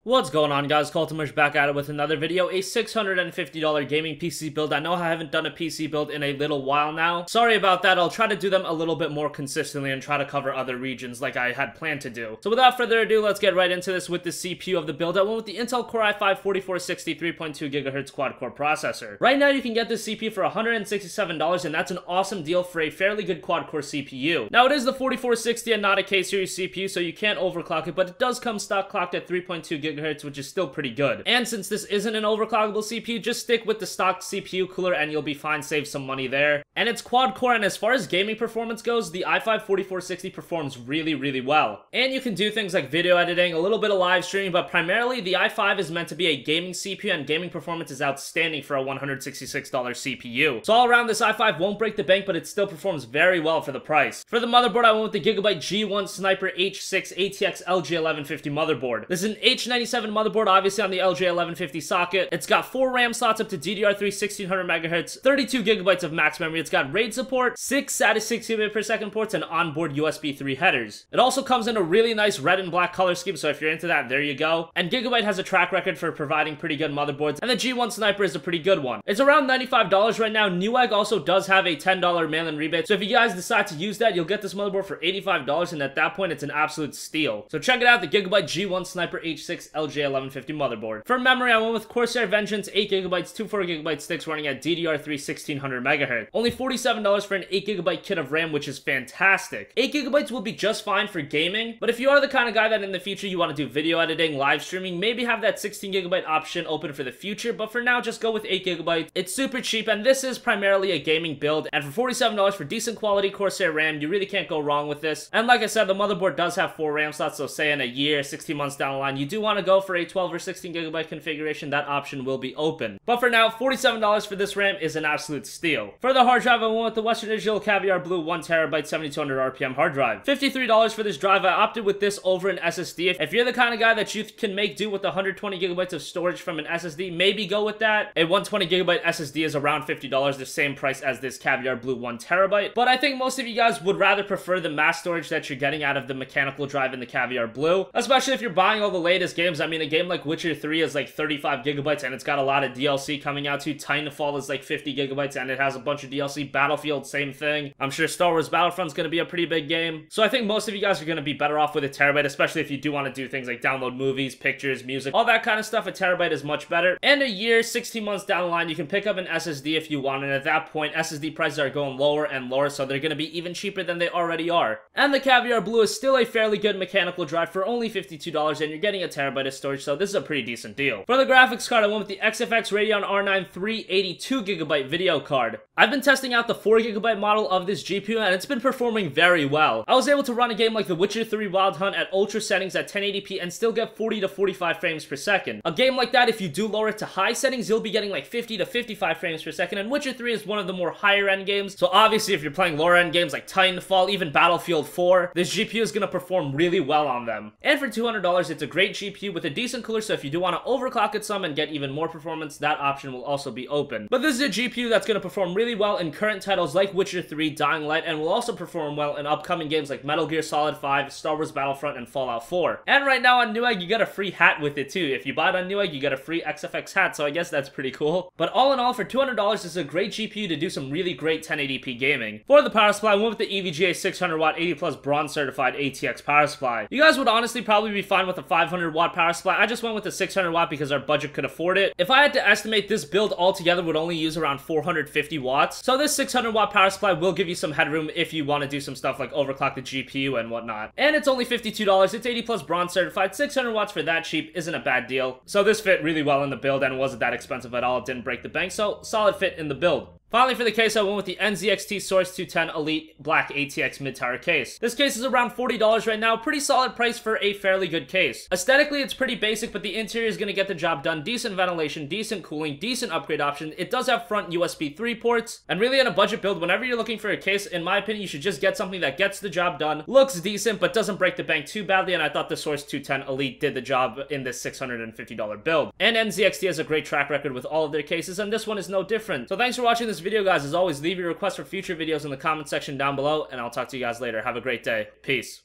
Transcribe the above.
What's going on, guys? Cultimush back at it with another video, a $650 gaming PC build. I know I haven't done a PC build in a little while now. Sorry about that. I'll try to do them a little bit more consistently and try to cover other regions like I had planned to do. So without further ado, let's get right into this with the CPU of the build. I went with the Intel Core i5-4460 3.2 GHz quad-core processor. Right now, you can get this CPU for $167, and that's an awesome deal for a fairly good quad-core CPU. Now, it is the 4460 and not a K-series CPU, so you can't overclock it, but it does come stock clocked at 3.2 GHz, which is still pretty good. And since this isn't an overclockable CPU, just stick with the stock CPU cooler and you'll be fine, save some money there. And it's quad core, and as far as gaming performance goes, the i5-4460 performs really well. And you can do things like video editing, a little bit of live streaming, but primarily the i5 is meant to be a gaming CPU, and gaming performance is outstanding for a $166 CPU. So all around, this i5 won't break the bank, but it still performs very well for the price. For the motherboard, I went with the Gigabyte G1 Sniper H6 ATX LG1150 motherboard. This is an H97 motherboard, obviously on the LG1150 socket. It's got 4 RAM slots up to DDR3 1600 MHz, 32 gigabytes of max memory. It's got RAID support, 6 SATA 6 gigabit per second ports, and onboard USB 3 headers. It also comes in a really nice red and black color scheme, so if you're into that, there you go. And Gigabyte has a track record for providing pretty good motherboards, and the G1 Sniper is a pretty good one. It's around $95 right now. Newegg also does have a $10 mail-in rebate, so if you guys decide to use that, you'll get this motherboard for $85, and at that point, it's an absolute steal. So check it out, the Gigabyte G1 Sniper H6 LG1150 motherboard. For memory, I went with Corsair Vengeance 8GB, 2 4GB sticks running at DDR3 1600 MHz. Only $47 for an 8GB kit of RAM, which is fantastic. 8GB will be just fine for gaming, but if you are the kind of guy that in the future you want to do video editing, live streaming, maybe have that 16GB option open for the future, but for now, just go with 8GB. It's super cheap, and this is primarily a gaming build, and for $47 for decent quality Corsair RAM, you really can't go wrong with this. And like I said, the motherboard does have 4 RAM slots, so say in a year, 16 months down the line, you do want to go for a 12 or 16GB configuration, that option will be open. But for now, $47 for this RAM is an absolute steal. For the hard drive, I went with the Western Digital Caviar Blue 1TB 7200 RPM hard drive. $53 for this drive. I opted with this over an SSD. If you're the kind of guy that you can make do with 120GB of storage from an SSD, maybe go with that. A 120GB SSD is around $50, the same price as this Caviar Blue 1TB. But I think most of you guys would rather prefer the mass storage that you're getting out of the mechanical drive in the Caviar Blue, especially if you're buying all the latest games. I mean, a game like Witcher 3 is like 35GB, and it's got a lot of DLC coming out too. Titanfall is like 50GB, and it has a bunch of DLC. Battlefield, same thing. I'm sure Star Wars Battlefront's going to be a pretty big game. So I think most of you guys are going to be better off with a terabyte, especially if you do want to do things like download movies, pictures, music, all that kind of stuff. A terabyte is much better. And a year, 16 months down the line, you can pick up an SSD if you want, and at that point, SSD prices are going lower and lower, so they're going to be even cheaper than they already are. And the Caviar Blue is still a fairly good mechanical drive for only $52, and you're getting a terabyte of storage, so this is a pretty decent deal. For the graphics card, I went with the XFX Radeon R9 382GB video card. I've been testing out the 4GB model of this GPU, and it's been performing very well. I was able to run a game like The Witcher 3 Wild Hunt at ultra settings at 1080p and still get 40 to 45 frames per second. A game like that, if you do lower it to high settings, you'll be getting like 50 to 55 frames per second, and Witcher 3 is one of the more higher end games, so obviously if you're playing lower end games like Titanfall, even Battlefield 4, this GPU is going to perform really well on them. And for $200, it's a great GPU with a decent cooler, so if you do want to overclock it some and get even more performance, that option will also be open. But this is a GPU that's going to perform really well in current titles like Witcher 3, Dying Light, and will also perform well in upcoming games like Metal Gear Solid 5, Star Wars Battlefront, and Fallout 4. And right now on Newegg, you get a free hat with it too. If you buy it on Newegg, you get a free XFX hat, so I guess that's pretty cool. But all in all, for $200, this is a great GPU to do some really great 1080p gaming. For the power supply, I went with the EVGA 600W 80+ bronze certified ATX power supply. You guys would honestly probably be fine with a 500W power supply. I just went with the 600W because our budget could afford it. If I had to estimate, this build altogether would only use around 450 watts. So this 600W power supply will give you some headroom if you want to do some stuff like overclock the GPU and whatnot. And it's only $52. It's 80+ bronze certified. 600 watts for that cheap isn't a bad deal. So this fit really well in the build and wasn't that expensive at all. It didn't break the bank, so solid fit in the build. Finally, for the case, I went with the NZXT Source 210 Elite Black ATX mid-tower case. This case is around $40 right now, pretty solid price for a fairly good case. Aesthetically, it's pretty basic, but the interior is going to get the job done. Decent ventilation, decent cooling, decent upgrade option. It does have front USB 3 ports, and really on a budget build, whenever you're looking for a case, in my opinion, you should just get something that gets the job done, looks decent, but doesn't break the bank too badly, and I thought the Source 210 Elite did the job in this $650 build. And NZXT has a great track record with all of their cases, and this one is no different. So thanks for watching this video, guys. As always, leave your requests for future videos in the comment section down below, and I'll talk to you guys later. Have a great day. Peace.